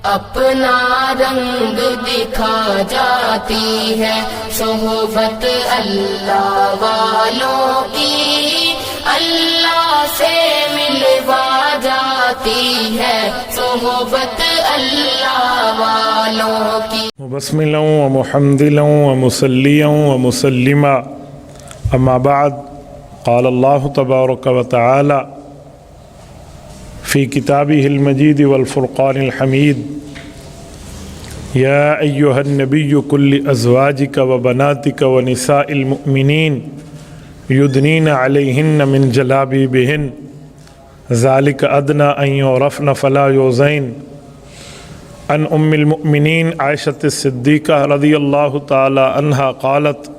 اپنا رنگ دکھا جاتی ہے صحبت اللہ والوں کی، اللہ سے ملوا جاتی ہے صحبت اللہ والوں کی۔ مبسملا ومحمدلا ومصلیا ومسلما، اما بعد، قال اللہ تبارک وتعالی فی کتابہ المجید والفرقان الحمید، یا ایہا النبی کل ازواجک وبناتک ونساء المؤمنین یدنین علیہن من جلابیبہن ذالک ادنی ان یعرفن فلا یؤذین۔ عن ام المؤمنین عائشة الصدیقہ رضی اللہ تعالی عنہا قالت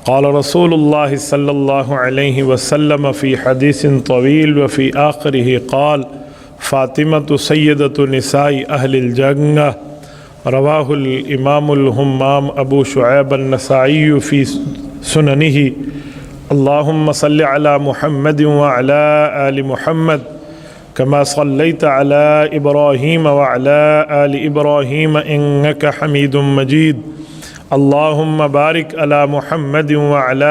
قال رسول اللہ صلی اللہ علیہ وسلم فی حدیث طویل وفی آخرہ قال فاطمة سیدة نساء اہل الجنہ، رواہ الامام الہمام ابو شعیب النسائی فی سننہ۔ اللہم صل علی محمد وعلی آل محمد کما صلیت علی ابراہیم وعلی آل ابراہیم انک حمید مجید۔ اللہم بارک علی محمد وعلی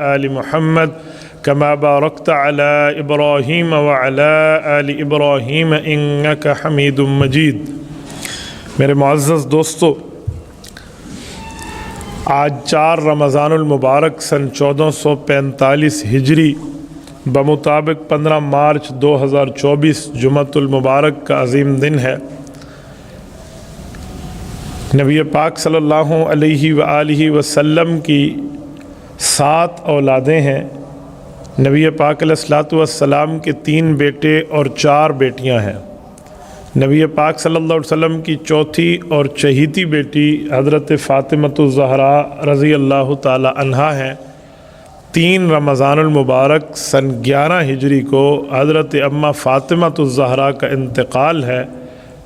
آل محمد کما بارکت علی ابراہیم وعلی آل ابراہیم انک حمید مجید۔ میرے معزز دوستو، آج 4 رمضان المبارک سن 1445 ہجری بمطابق 15 مارچ 2024 جمعۃ المبارک کا عظیم دن ہے۔ نبی پاک صلی اللہ علیہ وآلہ وسلم کی 7 اولادیں ہیں۔ نبی پاک علیہ الصلوۃ والسلام کے 3 بیٹے اور 4 بیٹیاں ہیں۔ نبی پاک صلی اللہ علیہ وسلم کی چوتھی اور چہیتی بیٹی حضرت فاطمۃ الزہراء رضی اللہ تعالی عنہا ہیں۔ 3 رمضان المبارک سن 11 ہجری کو حضرت اماں فاطمۃ الزہراء کا انتقال ہے۔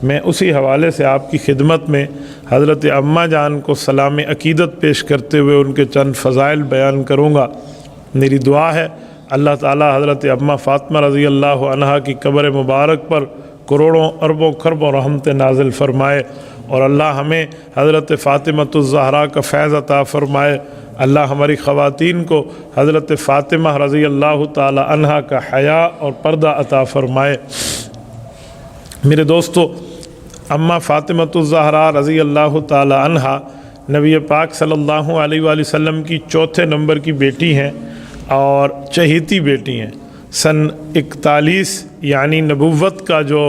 میں اسی حوالے سے آپ کی خدمت میں حضرت اماں جان کو سلام عقیدت پیش کرتے ہوئے ان کے چند فضائل بیان کروں گا۔ میری دعا ہے اللہ تعالی حضرت اماں فاطمہ رضی اللہ عنہا کی قبر مبارک پر کروڑوں اربوں خربوں رحمت نازل فرمائے، اور اللہ ہمیں حضرت فاطمۃ الزہراء کا فیض عطا فرمائے۔ اللہ ہماری خواتین کو حضرت فاطمہ رضی اللہ تعالی عنہا کا حیا اور پردہ عطا فرمائے۔ میرے دوستو، اماں فاطمۃ الزہراء رضی اللہ تعالی عنہا نبی پاک صلی اللہ علیہ وآلہ وسلم کی 4 نمبر کی بیٹی ہیں اور چہیتی بیٹی ہیں۔ سن 41 یعنی نبوت کا جو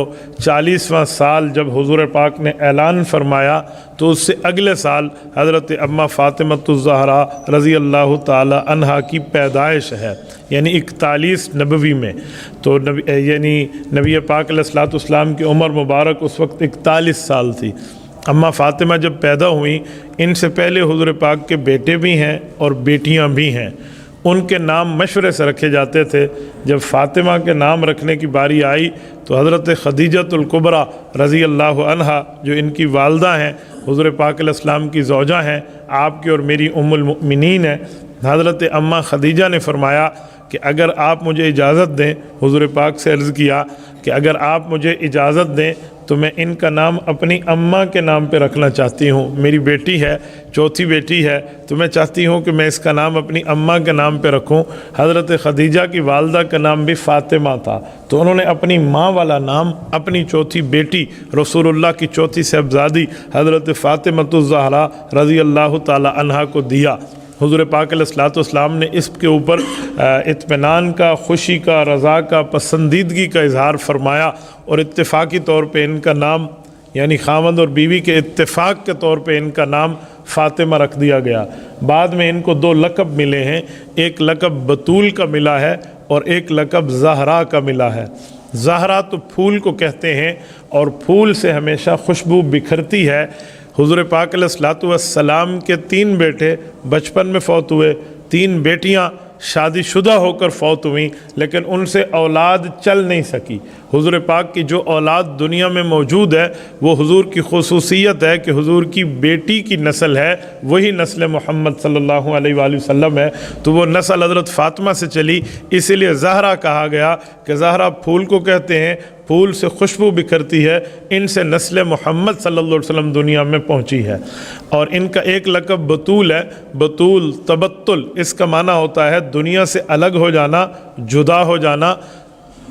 40واں سال جب حضور پاک نے اعلان فرمایا تو اس سے اگلے سال حضرت اماں فاطمۃ الزہراء رضی اللہ تعالی عنہا کی پیدائش ہے، یعنی 41 نبوی میں۔ تو نبی پاک علیہ الصلوۃ والسلام کی عمر مبارک اس وقت 41 سال تھی۔ اماں فاطمہ جب پیدا ہوئیں، ان سے پہلے حضور پاک کے بیٹے بھی ہیں اور بیٹیاں بھی ہیں۔ ان کے نام مشورے سے رکھے جاتے تھے۔ جب فاطمہ کے نام رکھنے کی باری آئی تو حضرت خدیجۃ الکبریٰ رضی اللہ عنہا جو ان کی والدہ ہیں، حضور پاک علیہ السلام کی زوجہ ہیں، آپ کی اور میری ام المؤمنین ہیں، حضرت اماں خدیجہ نے فرمایا کہ اگر آپ مجھے اجازت دیں، حضور پاک سے عرض کیا کہ اگر آپ مجھے اجازت دیں تو میں ان کا نام اپنی اماں کے نام پہ رکھنا چاہتی ہوں۔ میری بیٹی ہے، چوتھی بیٹی ہے، تو میں چاہتی ہوں کہ میں اس کا نام اپنی اماں کے نام پہ رکھوں۔ حضرت خدیجہ کی والدہ کا نام بھی فاطمہ تھا، تو انہوں نے اپنی ماں والا نام اپنی چوتھی بیٹی رسول اللہ کی چوتھی صاحبزادی حضرت فاطمۃ الزہراء رضی اللہ تعالی عنہا کو دیا۔ حضور پاک علیہ الصلوۃ والسلام نے اس کے اوپر اطمینان کا، خوشی کا، رضا کا، پسندیدگی کا اظہار فرمایا، اور اتفاقی طور پہ ان کا نام، یعنی خاوند اور بیوی کے اتفاق کے طور پہ ان کا نام فاطمہ رکھ دیا گیا۔ بعد میں ان کو 2 لقب ملے ہیں، ایک لقب بطول کا ملا ہے اور ایک لقب زہرا کا ملا ہے۔ زہرا تو پھول کو کہتے ہیں اور پھول سے ہمیشہ خوشبو بکھرتی ہے۔ حضور پاک علیہ الصلوۃ والسلام کے 3 بیٹے بچپن میں فوت ہوئے، 3 بیٹیاں شادی شدہ ہو کر فوت ہوئیں، لیکن ان سے اولاد چل نہیں سکی۔ हुजूर पाक की जो औलाद दुनिया में मौजूद है वो हुजूर की खुसूसियत है कि हुजूर की बेटी की नस्ल है, वही नस्ल मोहम्मद सल्लल्लाहु अलैहि वसल्लम है। तो वो नस्ल हज़रत फ़ातिमा से चली, इसीलिए ज़हरा कहा गया कि ज़हरा फूल को कहते हैं, फूल से खुशबू बिखरती है, इनसे नस्ल मोहम्मद सल्लल्लाहु अलैहि वसल्लम दुनिया में पहुंची है। और इनका एक लक़ब बतूल है, बतूल तबत्तुल, इसका माना होता है दुनिया से अलग हो जाना, जुदा हो जाना।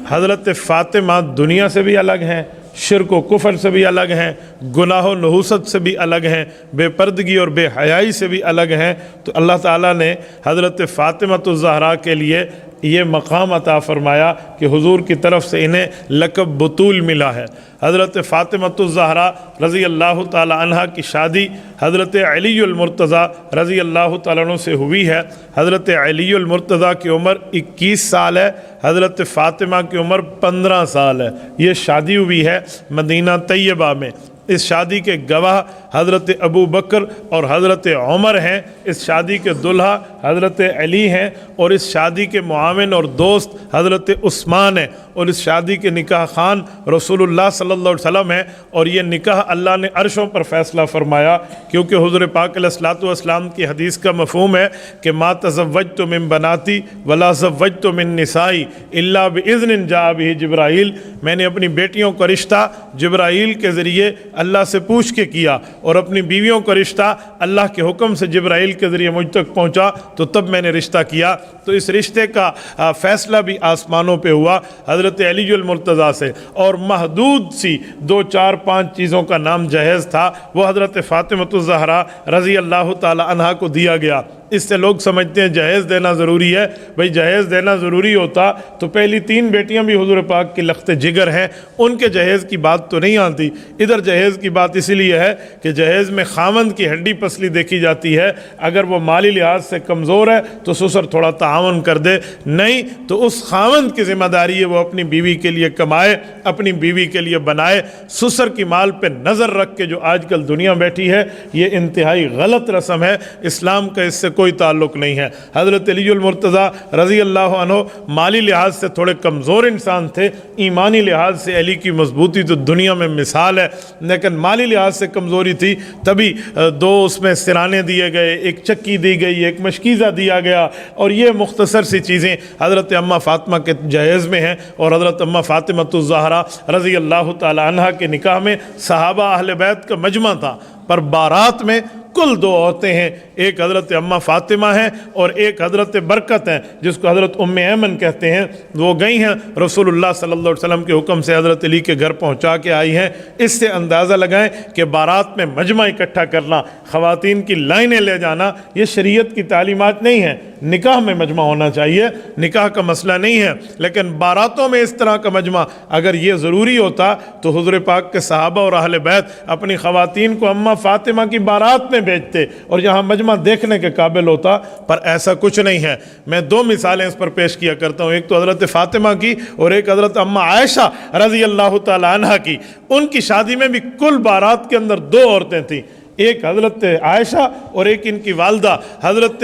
हज़रत फ़ातिमा दुनिया से भी अलग हैं, शिर्क व कुफ़र से भी अलग हैं, गुनाह व नहूसत से भी अलग हैं, बेपर्दगी और बेहयाई से भी अलग हैं। तो अल्लाह ताला ने हज़रत फ़ातिमा ज़हरा के लिए ये मकाम अता फ़रमाया कि हुजूर की तरफ से इन्हें लक़ब बतूल मिला है। हज़रत फ़ातिमा ज़हरा रज़ी अल्लाह ताला अन्हा की शादी हज़रत अलीउल मुर्तज़ा रज़ी अल्लाह ताला अन्हु से हुई है। हज़रत अलीउल मुर्तज़ा की उम्र 21 साल है, हज़रत फ़ातिमा की उम्र 15 साल है। ये शादी हुई है मदीना तैयबा में। इस शादी के गवाह हज़रत अबू बकर और हज़रत उमर हैं, इस शादी के दुल्हा हज़रत अली हैं, और इस शादी के मुआविन और दोस्त हज़रत उस्मान हैं, और इस शादी के निकाह खान रसूलुल्लाह सल्लल्लाहु अलैहि वसल्लम हैं। और ये निकाह अल्लाह ने अर्शों पर फ़ैसला फ़रमाया, क्योंकि हुज़ूर पाक अलैहिस्सलातु वस्सलाम की हदीस का मफ़हूम है कि मा तज़व्वजतु मिन बनाती वला ज़व्वजतु मिन निसाई इल्ला बिइज़्निन जा बिही जिब्राईल। मैंने अपनी बेटियों का रिश्ता जिब्राईल के ज़रिए अल्लाह से पूछ के किया, और अपनी बीवियों का रिश्ता अल्लाह के हुक्म से जिब्राईल के ज़रिए मुझ तक पहुँचा, तो तब मैंने रिश्ता किया। तो इस रिश्ते का फ़ैसला भी आसमानों पे हुआ हज़रत अलीउल मुर्तज़ा से। और महदूद सी 2, 4, 5 चीज़ों का नाम जहेज़ था, वो हज़रत फ़ातिमा ज़हरा रज़ी अल्लाह ताला अन्हा को दिया गया। इससे लोग समझते हैं जहेज़ देना ज़रूरी है। भाई जहेज़ देना ज़रूरी होता तो पहली 3 बेटियां भी हुज़ूर पाक की लख्ते जिगर हैं, उनके जहेज़ की बात तो नहीं आती। इधर जहेज़ की बात इसीलिए है कि जहेज़ में खामंद की हड्डी पसली देखी जाती है। अगर वो माली लिहाज से कमज़ोर है तो ससुर थोड़ा तावन कर दे, नहीं तो उस खामंद की ज़िम्मेदारी है वो अपनी बीवी के लिए कमाए, अपनी बीवी के लिए बनाए। ससुर की माल पे नज़र रख के जो आजकल दुनिया बैठी है, ये इंतहाई गलत रस्म है, इस्लाम का इससे कोई ताल्लुक़ नहीं है। हज़रत अलीउल मुर्तज़ा रज़ी अल्लाह अन्हु माली लिहाज से थोड़े कमज़ोर इंसान थे, ईमानी लिहाज से अली की मजबूती तो दुनिया में मिसाल है, लेकिन माली लिहाज से कमज़ोरी थी, तभी 2 उसमें सिराने दिए गए, एक चक्की दी गई, एक मशकीज़ा दिया गया। और ये मुख्तसर सी चीज़ें हज़रत अम्मा फ़ातिमा के जहेज़ में हैं। और हज़रत अम्मा फ़ातिमा ज़हरा रज़ी अल्लाह ताला अन्हा के निकाह में सहाबा अहले बैत का मजमा था, पर बारात में कुल 2 औरतें हैं, एक हज़रत अम्मा फ़ातिमा हैं और एक हज़रत बरकत हैं, जिसको हज़रत उम्मे ऐमन कहते हैं। वो गई हैं रसूलुल्लाह सल्लल्लाहु अलैहि वसल्लम के हुक्म से हज़रत अली के घर पहुंचा के आई हैं। इससे अंदाज़ा लगाएं कि बारात में मजमा इकट्ठा करना, ख़वातीन की लाइनें ले जाना, ये शरीयत की तालीमात नहीं है। निकाह में मजमा होना चाहिए, निकाह का मसला नहीं है, लेकिन बारातों में इस तरह का मजमा अगर ये ज़रूरी होता तो हुज़ूर पाक के सहाबा और अहले बैत अपनी ख़वातीन को अम्मा फ़ातिमा की बारात में भेजते और यहाँ मजमा देखने के काबिल होता, पर ऐसा कुछ नहीं है। मैं 2 मिसालें इस पर पेश किया करता हूँ, एक तो हज़रत फ़ातिमा की और एक हज़रत अम्मा आयशा रज़ी अल्लाह ताला अन्हा की। उनकी शादी में भी कुल बारात के अंदर 2 औरतें थीं, एक हज़रत आयशा और एक इनकी वालदा हज़रत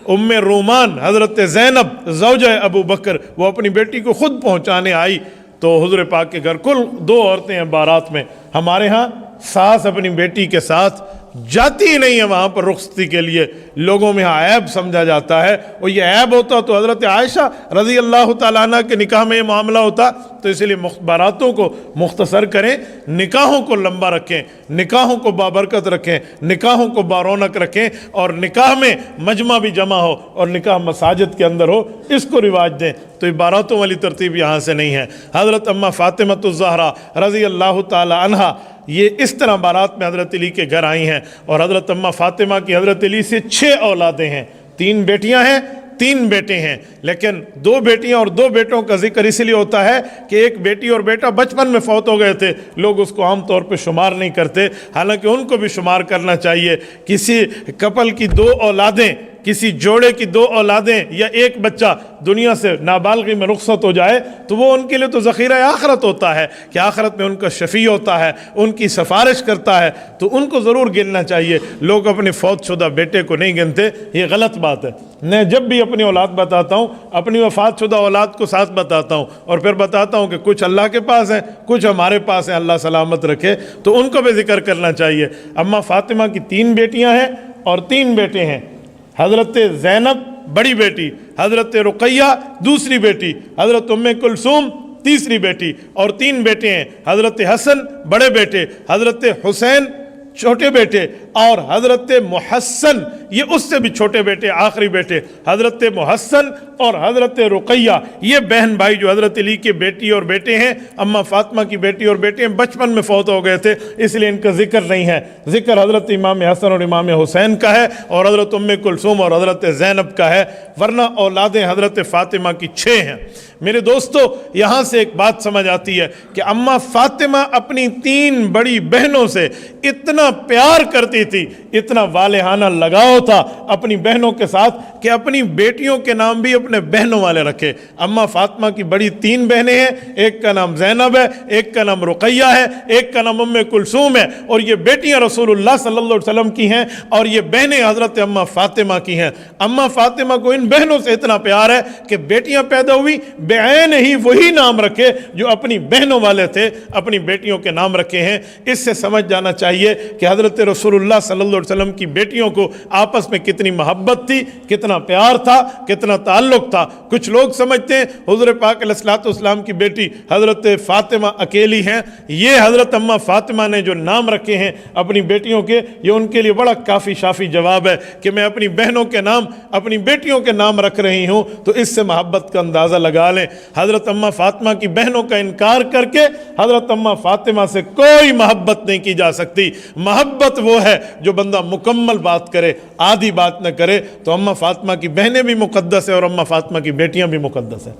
उम्मे रोमान हज़रत ज़ैनब ज़ौजा अबू बकर। वो अपनी बेटी को ख़ुद पहुँचाने आई तो हुज़ूर पाक के घर कुल 2 औरतें हैं बारात में। हमारे यहाँ सास अपनी बेटी के साथ जाती ही नहीं है वहाँ पर रुखसती के लिए, लोगों में ऐब समझा जाता है। और ये ऐब होता तो हज़रत आयशा रज़ी अल्लाह ताला अन्हा के निकाह में ये मामला होता। तो इसलिए बारातों को मुख्तसर करें, निकाहों को लंबा रखें, निकाहों को बाबरकत रखें, निकाहों को बारौनक रखें, और निकाह में मजमा भी जमा हो और निकाह मसाजिद के अंदर हो, इसको रिवाज दें। तो ये बारातों वाली तरतीब यहाँ से नहीं है। हज़रत अम्मा फ़ातिमा ज़हरा रज़ी अल्लाह ताला अन्हा ये इस तरह बारात में हज़रत अली के घर आई हैं। और हज़रत अम्मा फ़ातिमा की हज़रत अली से 6 औलादें हैं, 3 बेटियां हैं, 3 बेटे हैं। लेकिन 2 बेटियां और 2 बेटों का जिक्र इसलिए होता है कि एक बेटी और बेटा बचपन में फौत हो गए थे, लोग उसको आम तौर पे शुमार नहीं करते, हालांकि उनको भी शुमार करना चाहिए। किसी कपल की 2 औलादें किसी जोड़े की 2 औलादें या एक बच्चा दुनिया से नाबालगी में रुखसत हो जाए तो वो उनके लिए तो ज़ख़ीरा आखरत होता है कि आखरत में उनका शफ़ी होता है, उनकी सिफारिश करता है, तो उनको ज़रूर गिनना चाहिए। लोग अपने फौतशुदा बेटे को नहीं गिनते, ये गलत बात है। मैं जब भी अपनी औलाद बताता हूँ, अपनी वफ़ातशुदा औलाद को साथ बताता हूँ और फिर बताता हूँ कि कुछ अल्लाह के पास है, कुछ हमारे पास है, अल्लाह सलामत रखे, तो उनको भी ज़िक्र करना चाहिए। अम्मा फ़ातिमा की 3 बेटियाँ हैं और 3 बेटे हैं। हज़रत ज़ैनब बड़ी बेटी, हज़रत रुक़ैया दूसरी बेटी, हज़रत उम्मे कुलसूम तीसरी बेटी, और 3 बेटे हैं। हज़रत हसन बड़े बेटे, हज़रत हुसैन छोटे बेटे, और हज़रत मुहस्सन ये उससे भी छोटे बेटे, आखिरी बेटे हज़रत मुहस्सन और हज़रत रुक़ैया, ये बहन भाई जो हज़रत अली के बेटी और बेटे हैं, अम्मा फ़ातिमा की बेटी और बेटे हैं, बचपन में फ़ौत हो गए थे, इसलिए इनका ज़िक्र नहीं है। ज़िक्र हज़रत इमाम हसन और इमाम हुसैन का है और हज़रत उम्मे कुलसूम और हज़रत ज़ैनब का है, वरना औलादें हज़रत फ़ातिमा की 6 हैं। मेरे दोस्तों, यहाँ से एक बात समझ आती है कि अम्मा फ़ातिमा अपनी 3 बड़ी बहनों से इतना प्यार करती थी, इतना वालेहाना लगाव था अपनी बहनों के साथ कि अपनी बेटियों के नाम भी अपने बहनों वाले रखे। अम्मा फ़ातिमा की बड़ी 3 बहनें हैं, एक का नाम ज़ैनब है, एक का नाम रुक़ैया है, एक का नाम उम्मे कुलसूम है, और ये बेटियां रसूलुल्लाह सल्लल्लाहु अलैहि वसल्लम की हैं और ये बहनें हज़रत अम्मा फ़ातिमा की हैं। अम्मा फ़ातिमा को इन बहनों से इतना प्यार है कि बेटियां पैदा हुई, बेऐन ही वही नाम रखे जो अपनी बहनों वाले थे, अपनी बेटियों के नाम रखे हैं। इससे समझ जाना चाहिए कि हज़रत रसूलुल्लाह सल्लल्लाहु अलैहि वसल्लम की बेटियों को आपस में कितनी मोहब्बत थी, कितना प्यार था, कितना ताल्लुक़ था। कुछ लोग समझते हैं हुज़ूर पाक अलैहिस्सलाम की बेटी हज़रत फ़ातिमा अकेली हैं। ये हज़रत अम्मा फ़ातिमा ने जो नाम रखे हैं अपनी बेटियों के, ये उनके लिए बड़ा काफ़ी शाफ़ी जवाब है कि मैं अपनी बहनों के नाम अपनी बेटियों के नाम रख रही हूँ, तो इससे मोहब्बत का अंदाज़ा लगा लें। हज़रत अम्मा फ़ातिमा की बहनों का इनकार करके हज़रत अम्मा फ़ातिमा से कोई मोहब्बत नहीं की जा सकती। मोहब्बत वो है जो बंदा मुकम्मल बात करे, आधी बात न करे। तो अम्मा फ़ातिमा की बहनें भी मुक़द्दस है और अम्मा फ़ातिमा की बेटियां भी मुक़द्दस है।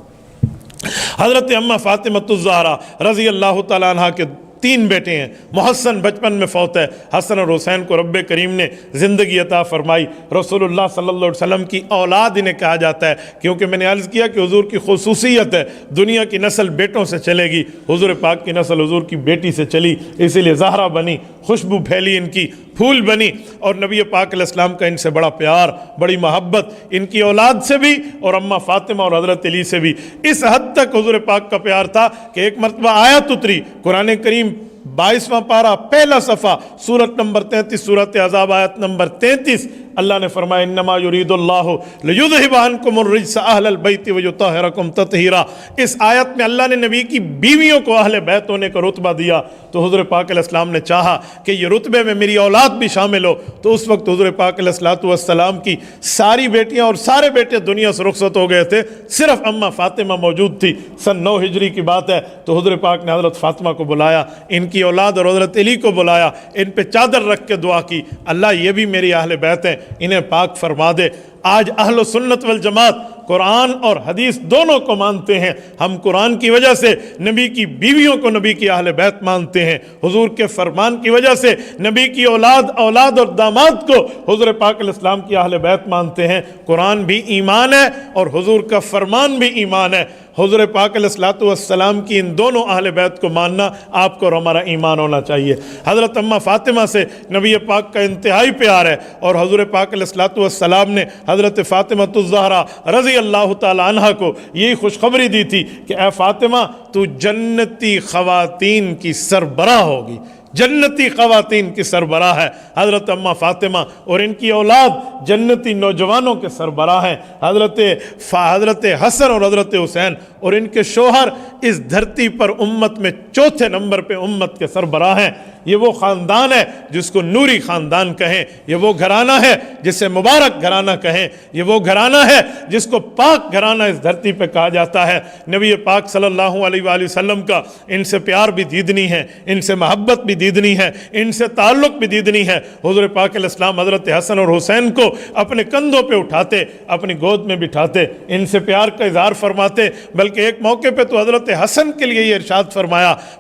हज़रत अम्मा फ़ातिमतुज़ ज़हरा रज़ी अल्लाह तआला अन्हा के 3 बेटे हैं। मुहस्सन बचपन में फ़ौत है। हसन और हुसैन को रब्बे करीम ने ज़िंदगी अता फ़रमाई। रसूलुल्लाह सल्लल्लाहु अलैहि वसल्लम की औलाद इन्हें कहा जाता है, क्योंकि मैंने अर्ज़ किया कि हुज़ूर की खुसूसियत है दुनिया की नस्ल बेटों से चलेगी। हुज़ूर पाक की नस्ल हुज़ूर की बेटी से चली, इसीलिए ज़हरा बनी, खुशबू फैली इनकी, फूल बनी, और नबी पाक अलैहिस्सलाम का इनसे बड़ा प्यार, बड़ी मोहब्बत इनकी औलाद से भी और अम्मा फ़ातिमा और हज़रत अली से भी। इस हद तक हुज़ूर पाक का प्यार था कि एक मरतबा आयत उतरी, कुरान करीम 22वां पारा पहला सफ़ा, सूरत नंबर 33, सूरत अज़ाब आयत नंबर 33, अल्लाह ने फरमाया इन्नमा युरीदुल्लाहु लियुज़हिब अन्कुमुर रिज्स अहलल बैति व युतहिरकुम तत्हीरा। इस आयत में अल्लाह ने नबी की बीवियों को अहले बैत होने का रुतबा दिया। तो हुज़ूर पाक अलैहिस्सलाम ने चाहा कि ये रुतबे में मेरी औलाद भी शामिल हो, तो उस वक्त हुज़ूर पाक अलैहिस्सलाम की सारी बेटियां और सारे बेटे दुनिया से रुखसत हो गए थे, सिर्फ अम्मा फ़ातिमा मौजूद थी। सन 9 हिजरी की बात है। तो हुज़ूर पाक ने हज़रत फ़ातिमा को बुलाया, इनकी औलाद और हज़रत अली को बुलाया, इन पे चादर रख के दुआ की, अल्लाह ये भी मेरी अहले बैत हैं, इन्हें पाक फरमा दे। आज अहल सुन्नत वल जमात कुरान और हदीस दोनों को मानते हैं। हम कुरान की वजह से नबी की बीवियों को नबी की अहले बैत मानते हैं, हुजूर के फरमान की वजह से नबी की औलाद और दामाद को हुजूर पाक अलैहिस्सलाम की अहले बैत मानते हैं। कुरान भी ईमान है और हुजूर का फरमान भी ईमान है। हुजूर पाक अलैहिस्सलाम की इन दोनों अहले बैत को मानना आपको और हमारा ईमान होना चाहिए। हज़रत अम्मा फ़ातिमा से नबी पाक का इंतहाई प्यार है और हुजूर पाक अलैहिस्सलाम ने हज़रत फ़ातिमतुज़ ज़हरा रज़ी अल्लाह ताला अन्हा को यही खुशखबरी दी थी कि ए फ़ातिमा तू जन्नती ख़वातीन की सरबराह होगी, जन्नती ख़वातीन की सरबराह है। हज़रत अम्मा फ़ातिमा और इनकी औलाद जन्नती नौजवानों के सरबराह हैं। हज़रत हसन और हज़रत हुसैन और इनके शोहर इस धरती पर उम्मत में 4थे नंबर पे उम्मत के सरबराह हैं। ये वो ख़ानदान है जिसको नूरी ख़ानदान कहें, ये वो घराना है जिसे मुबारक घराना कहें, ये वो घराना है जिसको पाक घराना इस धरती पे कहा जाता है। नबी पाक सल्लल्लाहु अलैहि वसल्लम का इनसे प्यार भी दीदनी है, इनसे मोहब्बत भी दीदनी है, इनसे ताल्लुक़ भी दीदनी है। हुज़ूर पाक अलैहिस्सलाम हज़रत हसन और हुसैन को अपने कंधों पे उठाते, अपनी गोद में बिठाते, इनसे प्यार का इज़हार फरमाते। बल्कि एक मौके पे तो हज़रत हसन के लिए ये इरशाद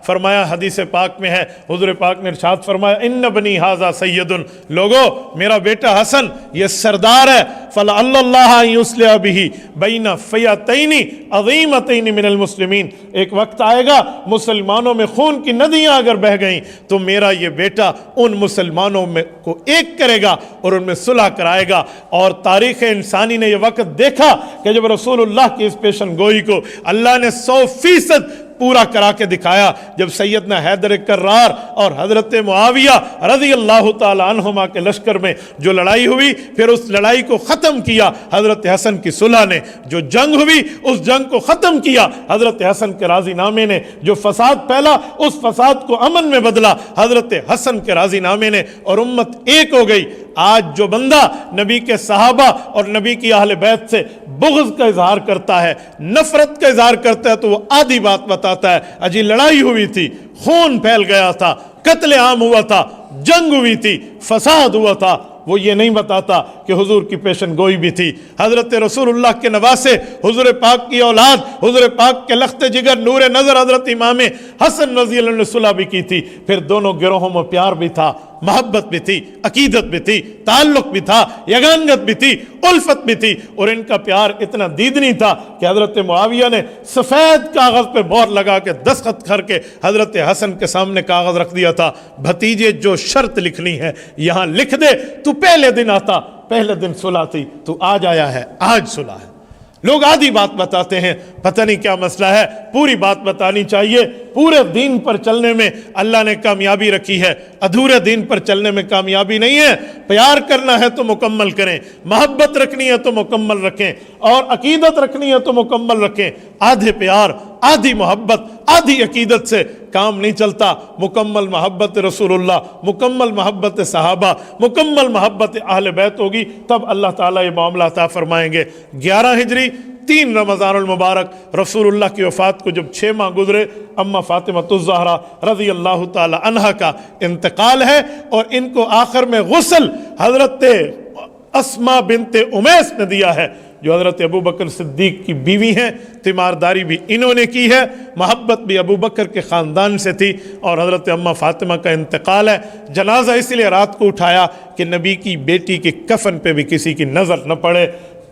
फरमाया हदीस पाक में है, हुज़ूर पाक पाक ने इरशाद फरमाया इन्न बनी हाजा सैयदुन, लोगो मेरा बेटा हसन ये सरदार है, फलअल्लाह युस्लिह बिही बैन फ़ियतैनि अज़ीमतैनि मिनल मुस्लिमीन, एक वक्त आएगा मुसलमानों में खून की नदियां अगर बह गईं तो मेरा ये बेटा उन मुसलमानों में को एक करेगा और उनमें सुलह कराएगा। और तारीख़ इंसानी ने यह वक्त देखा कि जब रसूलुल्लाह की इस पेशन गोई को अल्लाह ने 100% पूरा करा के दिखाया, जब सैयदना हैदर कर्रार और हज़रत मुआविया रज़ी अल्लाह ताला अन्हुमा के लश्कर में जो लड़ाई हुई, फिर उस लड़ाई को ख़त्म किया हज़रत हसन की सुलह ने, जो जंग हुई उस जंग को ख़त्म किया हज़रत हसन के राज़ीनामे ने, जो फसाद फैला उस फसाद को अमन में बदला हज़रत हसन के राज़ीनामे ने, और उम्मत एक हो गई। आज जो बंदा नबी के सहाबा और नबी की अहले बैत से बुग़्ज़ का इजहार करता है, नफ़रत का इजहार करता है, तो वो आधी बात बताता है, अजी लड़ाई हुई थी, खून फैल गया था, कत्ले आम हुआ था, जंग हुई थी, फसाद हुआ था, वो ये नहीं बताता कि हुजूर की पेशन गोई भी थी। हज़रत रसूलुल्लाह के नवासे, हुजूर पाक की औलाद, हुजूर पाक के लख्त जिगर नूर नज़र हज़रत इमाम हसन रज़ी अल्लाह ने सुलह भी की थी। फिर दोनों गिरोहों में प्यार भी था, मोहब्बत भी थी, अकीदत भी थी, ताल्लुक भी था, यगानगत भी थी, उल्फत भी थी, और इनका प्यार इतना दीदनी था कि हज़रत मुआविया ने सफ़ेद कागज़ पे मोहर लगा के दस्तखत करके हज़रत हसन के सामने कागज़ रख दिया था, भतीजे जो शर्त लिखनी है यहाँ लिख दे, तू पहले दिन आता, पहले दिन सुलह थी, तू आज आया है, आज सुलह है। लोग आधी बात बताते हैं, पता नहीं क्या मसला है, पूरी बात बतानी चाहिए। पूरे दीन पर चलने में अल्लाह ने कामयाबी रखी है, अधूरे दीन पर चलने में कामयाबी नहीं है। प्यार करना है तो मुकम्मल करें, मोहब्बत रखनी है तो मुकम्मल रखें, और अकीदत रखनी है तो मुकम्मल रखें। आधे प्यार, आधी मोहब्बत, आधी अकीदत से काम नहीं चलता। मुकम्मल मोहब्बत रसूलुल्लाह, मुकम्मल मोहब्बत सहाबा, मुकम्मल मोहब्बत अहले बैत होगी, तब अल्लाह ताला ये मामला अता फरमाएंगे। 11 हिजरी 3 रमज़ानुल मुबारक रसूलुल्लाह की वफ़ात को जब 6 माह गुजरे, अम्मा फ़ातिमतुज़ ज़हरा रज़ी अल्लाह ताला अन्हा का इंतकाल है, और इनको आखिर में गुस्ल हज़रत अस्मा बिनते उमैस ने दिया है, जो हज़रत अबू बकर सिद्दीक़ की बीवी हैं। तीमारदारी भी इन्होंने की है, मोहब्बत भी अबू बकर के ख़ानदान से थी, और हज़रत अम्मा फ़ातिमा का इंतकाल है। जनाजा इसलिए रात को उठाया कि नबी की बेटी के कफन पे भी किसी की नज़र न पड़े।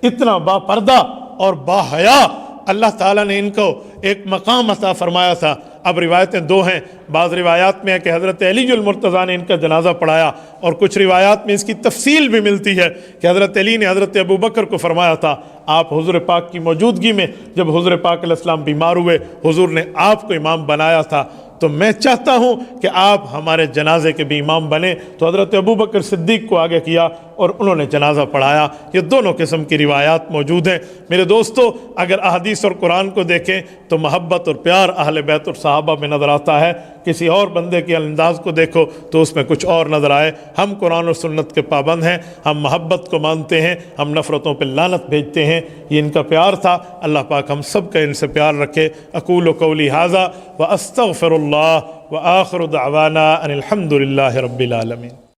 इतना बापर्दा और बाहया अल्लाह ताला ने इनको एक मकाम अता फरमाया था। अब रिवायतें 2 हैं, बाज़ रिवायात में है कि हज़रत अलीजुल मुर्तज़ा ने इनका जनाजा पढ़ाया, और कुछ रिवायात में इसकी तफसील भी मिलती है कि हज़रत अली ने हज़रत अबू बकर को फरमाया था, आप हुज़ूर पाक की मौजूदगी में जब हुज़ूर पाक अलैहिस्सलाम बीमार हुए, हुज़ूर ने आपको इमाम बनाया था, तो मैं चाहता हूँ कि आप हमारे जनाजे के भी इमाम बने। तो हज़रत अबू बकर सिद्दीक़ को आगे किया और उन्होंने जनाजा पढ़ाया। ये दोनों किस्म की रिवायात मौजूद हैं। मेरे दोस्तों, अगर अहदीस और कुरान को देखें तो मोहब्बत और प्यार अहले बैत और सहाबा में नज़र आता है, किसी और बंदे के अंदाज को देखो तो उसमें कुछ और नज़र आए। हम कुरान और सुन्नत के पाबंद हैं, हम मोहब्बत को मानते हैं, हम नफ़रतों पर लानत भेजते हैं। ये इनका प्यार था, अल्लाह पाक हम सब का इनसे प्यार रखे। अक़ूलु क़ौली हाज़ा व अस्तग़फ़िरुल्लाह व आख़िरु दअवाना अनिल हम्दुलिल्लाहि रब्बिल आलमीन।